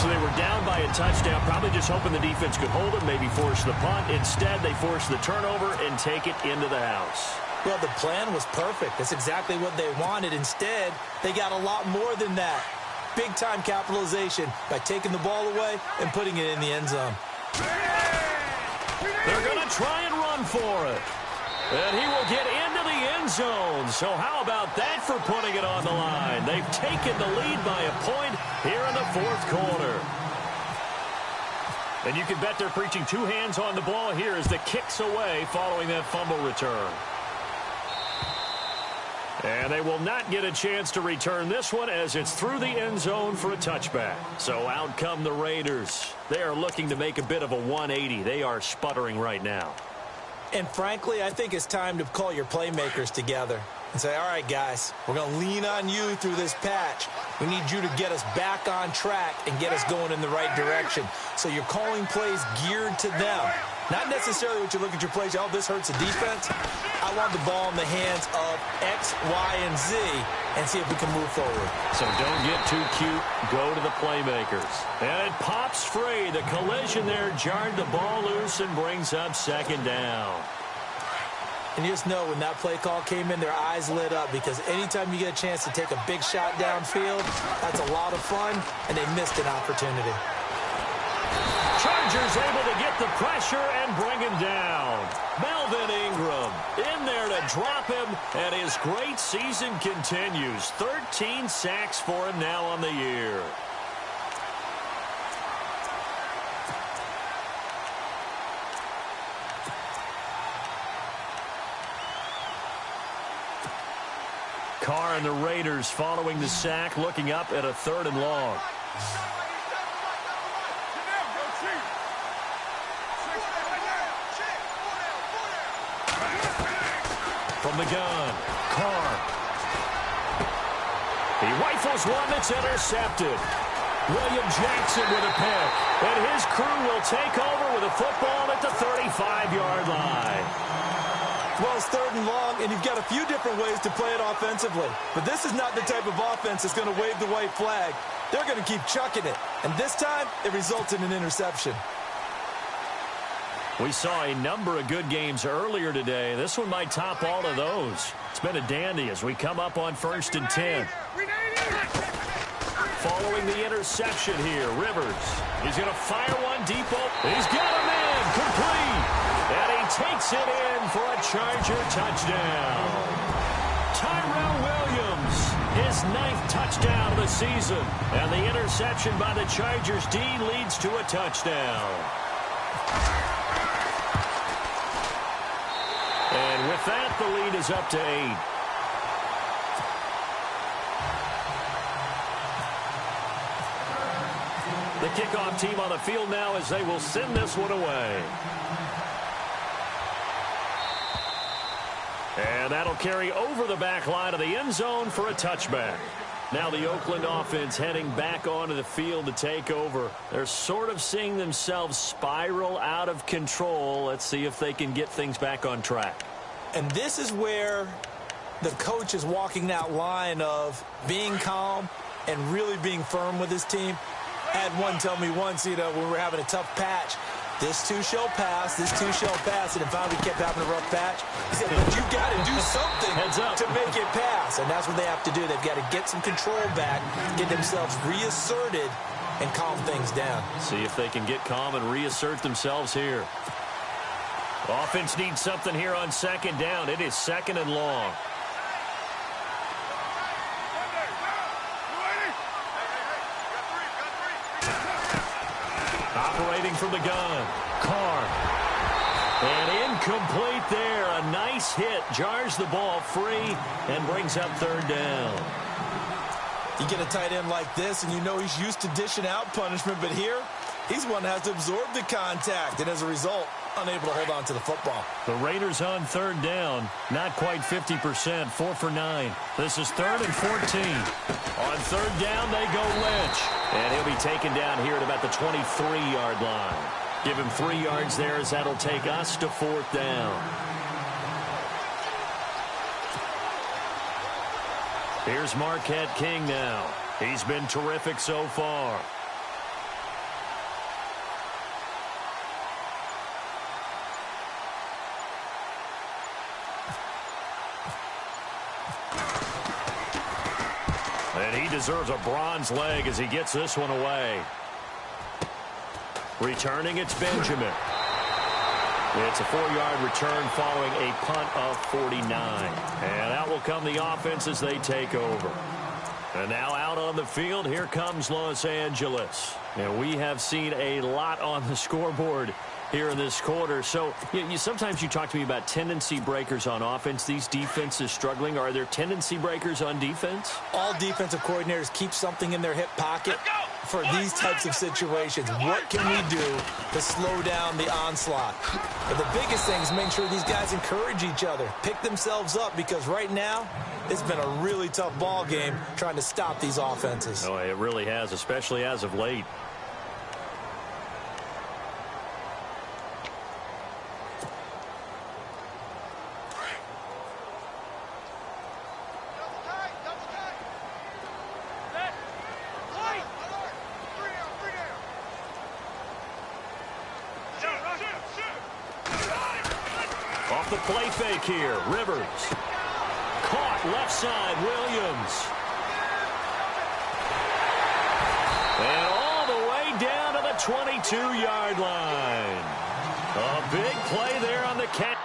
So they were down by a touchdown, probably just hoping the defense could hold them, maybe force the punt. Instead, they force the turnover and take it into the house. Well, the plan was perfect. That's exactly what they wanted. Instead, they got a lot more than that. Big-time capitalization by taking the ball away and putting it in the end zone. They're going to try and run for it. And he will get into the end zone. So how about that for putting it on the line? They've taken the lead by a point here in the fourth quarter. And you can bet they're preaching 2 hands on the ball here as the kick's away following that fumble return. And they will not get a chance to return this one as it's through the end zone for a touchback. So out come the Raiders. They are looking to make a bit of a 180. They are sputtering right now. And frankly, I think it's time to call your playmakers together and say, all right, guys, we're going to lean on you through this patch. We need you to get us back on track and get us going in the right direction. So you're calling plays geared to them. Not necessarily what you look at your plays, oh, this hurts the defense. I want the ball in the hands of X, Y, and Z and see if we can move forward. So don't get too cute. Go to the playmakers. And it pops free. The collision there jarred the ball loose and brings up second down. And you just know when that play call came in, their eyes lit up because anytime you get a chance to take a big shot downfield, that's a lot of fun, and they missed an opportunity. Chargers able to get the pressure and bring him down. Melvin Ingram in there to drop him, and his great season continues. 13 sacks for him now on the year. Carr and the Raiders following the sack, looking up at a 3rd and long. From the gun, Carr. He rifles one that's intercepted. William Jackson with a pick. And his crew will take over with a football at the 35-yard line. Well, it's 3rd and long, and you've got a few different ways to play it offensively. But this is not the type of offense that's going to wave the white flag. They're going to keep chucking it. And this time, it results in an interception. We saw a number of good games earlier today. This one might top all of those. It's been a dandy as we come up on 1st and 10. Following the interception here, Rivers. He's going to fire one deep open. He's got a man complete. And he takes it in for a Charger touchdown. Tyrell Williams, his 9th touchdown of the season. And the interception by the Chargers D leads to a touchdown. And with that, the lead is up to 8. The kickoff team on the field now as they will send this one away. And that'll carry over the back line of the end zone for a touchback. Now the Oakland offense heading back onto the field to take over. They're sort of seeing themselves spiral out of control. Let's see if they can get things back on track. And this is where the coach is walking that line of being calm and really being firm with his team. I had one tell me once, when we were having a tough patch, this too shall pass, this too shall pass, and if we kept having a rough patch, he said, but you got to do something to make it pass, and that's what they have to do. They've got to get some control back, get themselves reasserted, and calm things down. See if they can get calm and reassert themselves here. Offense needs something here on 2nd down. It is 2nd and long. Operating from the gun, Carr. And incomplete there. A nice hit. Jars the ball free and brings up 3rd down. You get a tight end like this, and you know he's used to dishing out punishment, but here, he's one that has to absorb the contact, and as a result, unable to hold on to the football. The Raiders on 3rd down, not quite 50%, 4 for 9. This is 3rd and 14. On 3rd down, they go Lynch. And he'll be taken down here at about the 23-yard line. Give him 3 yards there as that'll take us to 4th down. Here's Marquette King now. He's been terrific so far. And he deserves a bronze leg as he gets this one away. Returning, it's Benjamin. It's a 4-yard return following a punt of 49. And out will come the offense as they take over. And now out on the field, here comes Los Angeles. And we have seen a lot on the scoreboard here in this quarter. So sometimes you talk to me about tendency breakers on offense. These defenses struggling. Are there tendency breakers on defense? All defensive coordinators keep something in their hip pocket for these types of situations. What can we do to slow down the onslaught? But the biggest thing is make sure these guys encourage each other, pick themselves up, because right now it's been a really tough ball game trying to stop these offenses. Oh, it really has, especially as of late. Off the play fake here, Rivers. Caught left side, Williams. And all the way down to the 22-yard line. A big play there on the catch.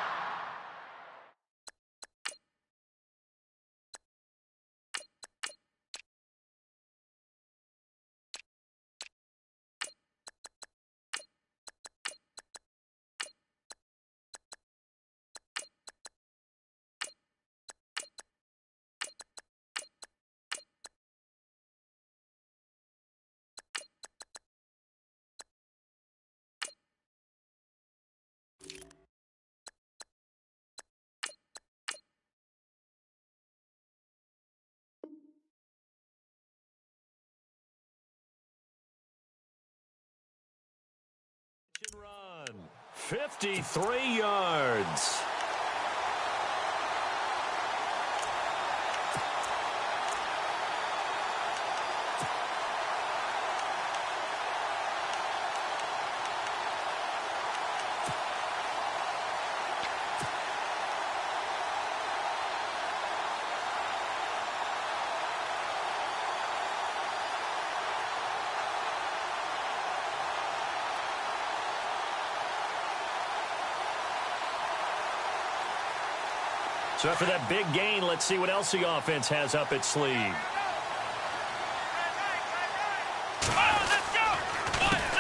53 yards. So after that big gain, let's see what else the offense has up its sleeve.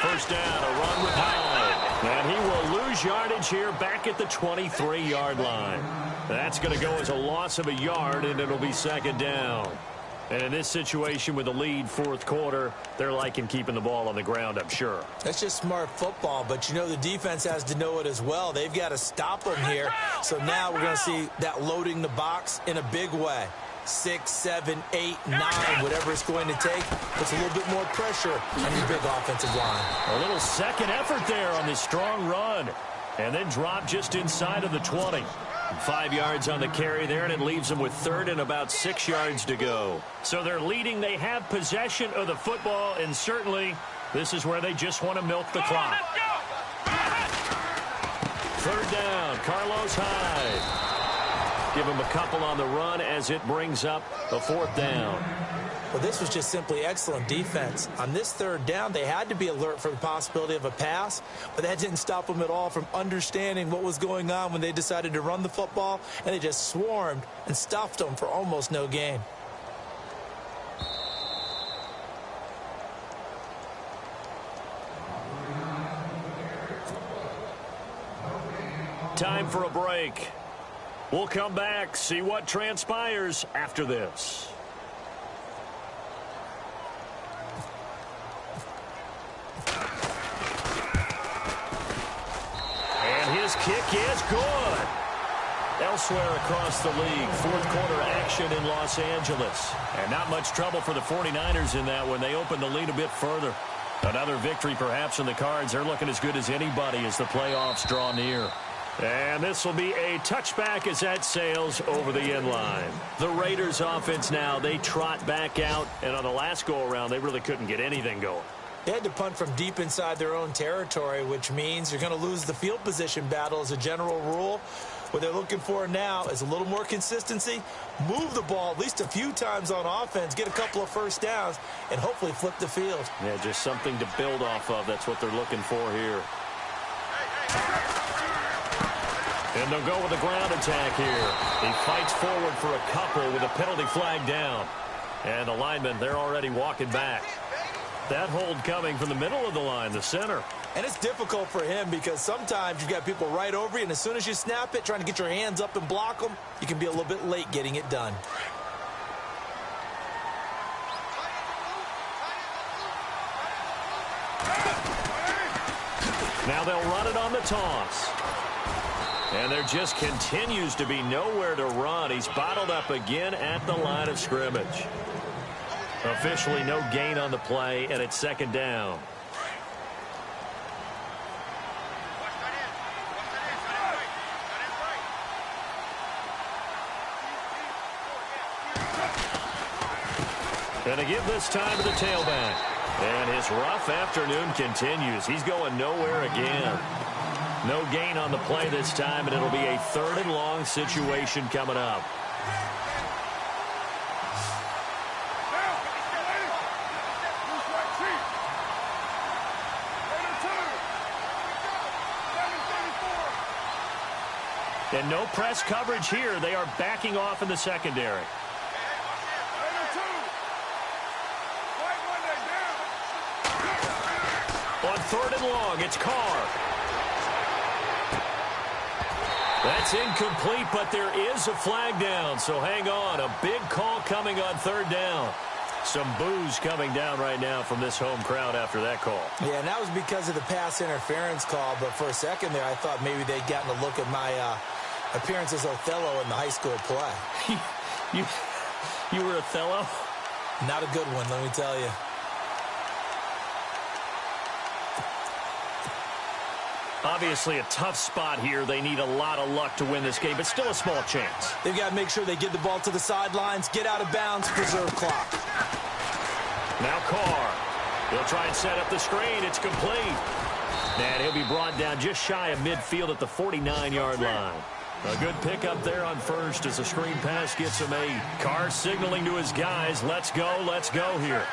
First down, a run with Hyde. And he will lose yardage here back at the 23-yard line. That's going to go as a loss of a yard, and it'll be second down. And in this situation with the lead fourth quarter, they're liking keeping the ball on the ground, I'm sure. That's just smart football, but you know the defense has to know it as well. They've got to stop them here. So now we're going to see that loading the box in a big way. 6, 7, 8, 9, whatever it's going to take, puts a little bit more pressure on your big offensive line. A little second effort there on this strong run. And then drop just inside of the 20. 5 yards on the carry there, and it leaves them with third and about 6 yards to go. So they're leading. They have possession of the football, and certainly this is where they just want to milk the clock. Third down, Carlos Hyde. Give him a couple on the run as it brings up a fourth down. Well, this was just simply excellent defense. On this third down, they had to be alert for the possibility of a pass, but that didn't stop them at all from understanding what was going on when they decided to run the football, and they just swarmed and stuffed them for almost no gain. Time for a break. We'll come back, see what transpires after this. His kick is good. Elsewhere across the league, fourth quarter action in Los Angeles. And not much trouble for the 49ers in that when they opened the lead a bit further. Another victory perhaps in the cards. They're looking as good as anybody as the playoffs draw near. And this will be a touchback as that sails over the end line. The Raiders offense now, they trot back out. And on the last go-around, they really couldn't get anything going. They had to punt from deep inside their own territory, which means you're going to lose the field position battle as a general rule. What they're looking for now is a little more consistency, move the ball at least a few times on offense, get a couple of first downs, and hopefully flip the field. Yeah, just something to build off of. That's what they're looking for here. And they'll go with the ground attack here. He fights forward for a couple with a penalty flag down. And the linemen, they're already walking back. That hold coming from the middle of the line, the center. And it's difficult for him because sometimes you've got people right over you, and as soon as you snap it, trying to get your hands up and block them, you can be a little bit late getting it done. Now they'll run it on the toss. And there just continues to be nowhere to run. He's bottled up again at the line of scrimmage. Officially no gain on the play, and it's second down. And a give this time to the tailback. And his rough afternoon continues. He's going nowhere again. No gain on the play this time, and it'll be a third and long situation coming up. And no press coverage here. They are backing off in the secondary. On third and long, it's Carr. That's incomplete, but there is a flag down, so hang on. A big call coming on third down. Some boos coming down right now from this home crowd after that call. Yeah, and that was because of the pass interference call, but for a second there, I thought maybe they'd gotten a look at my appearance as Othello in the high school play. You were Othello? Not a good one, let me tell you. Obviously a tough spot here. They need a lot of luck to win this game, but still a small chance. They've got to make sure they get the ball to the sidelines, get out of bounds, preserve clock. Now Carr. He'll try and set up the screen. It's complete. And he'll be brought down just shy of midfield at the 49-yard line. A good pickup there on first as the screen pass gets him a Carr signaling to his guys, let's go here.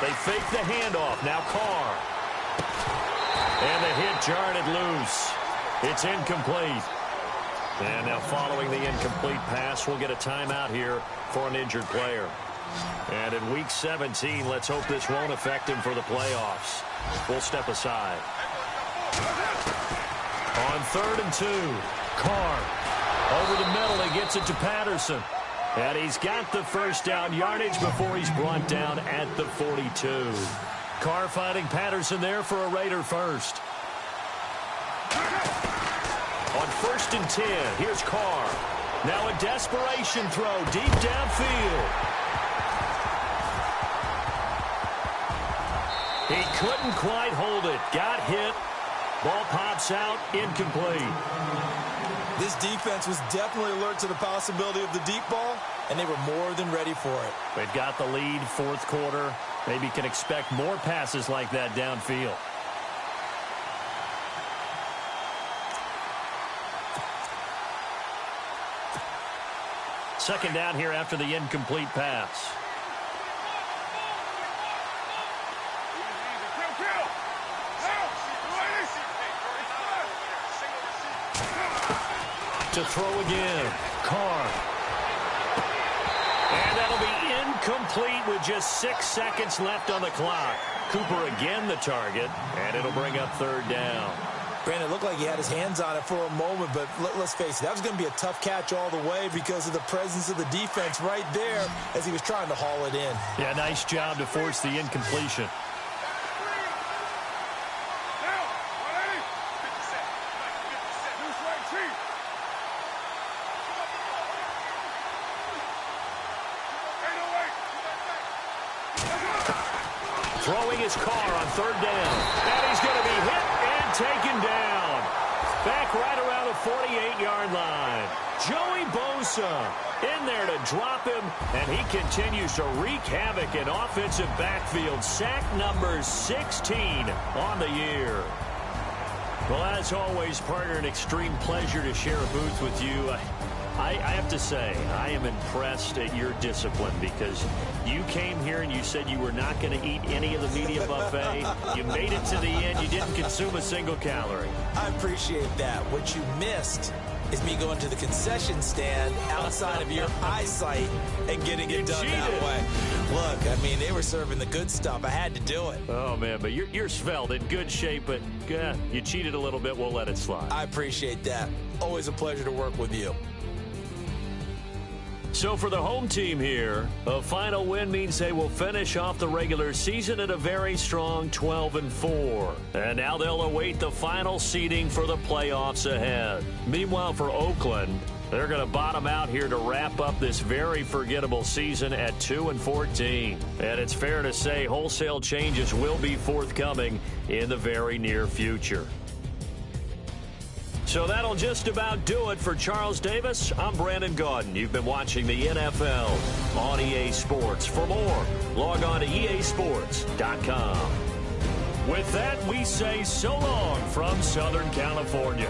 They fake the handoff. Now Carr. And the hit jarred it loose. It's incomplete. And now following the incomplete pass, we'll get a timeout here for an injured player. And in Week 17, let's hope this won't affect him for the playoffs. We'll step aside. On 3rd and 2, Carr. Over the middle, he gets it to Patterson. And he's got the first down yardage before he's brought down at the 42. Carr finding Patterson there for a Raider first. On 1st and 10, here's Carr. Now a desperation throw deep downfield. He couldn't quite hold it. Got hit. Ball pops out. Incomplete. This defense was definitely alert to the possibility of the deep ball, and they were more than ready for it. They've got the lead, 4th quarter. Maybe can expect more passes like that downfield. Second down here after the incomplete pass. To throw again. Carr. And that'll be incomplete with just 6 seconds left on the clock. Cooper again the target, and it'll bring up 3rd down. Brandon, it looked like he had his hands on it for a moment, but let's face it, that was going to be a tough catch all the way because of the presence of the defense right there as he was trying to haul it in. Yeah, nice job to force the incompletion. Throwing his Carr on 3rd down. And he's going to be hit and taken down. Back right around the 48-yard line. Joey Bosa in there to drop him, and he continues to wreak havoc in offensive backfield. Sack number 16 on the year. Well, as always, partner, an extreme pleasure to share a booth with you. I have to say, I am impressed at your discipline because you came here and you said you were not going to eat any of the media buffet. You made it to the end. You didn't consume a single calorie. I appreciate that. What you missed is me going to the concession stand outside of your eyesight and getting it done that way. Look, I mean, they were serving the good stuff. I had to do it. Oh, man, but you're svelte, in good shape, but you cheated a little bit. We'll let it slide. I appreciate that. Always a pleasure to work with you. So for the home team here, a final win means they will finish off the regular season at a very strong 12-4. And now they'll await the final seeding for the playoffs ahead. Meanwhile, for Oakland, they're going to bottom out here to wrap up this very forgettable season at 2-14. And it's fair to say wholesale changes will be forthcoming in the very near future. So that'll just about do it for Charles Davis. I'm Brandon Gaudin. You've been watching the NFL on EA Sports. For more, log on to easports.com. With that, we say so long from Southern California.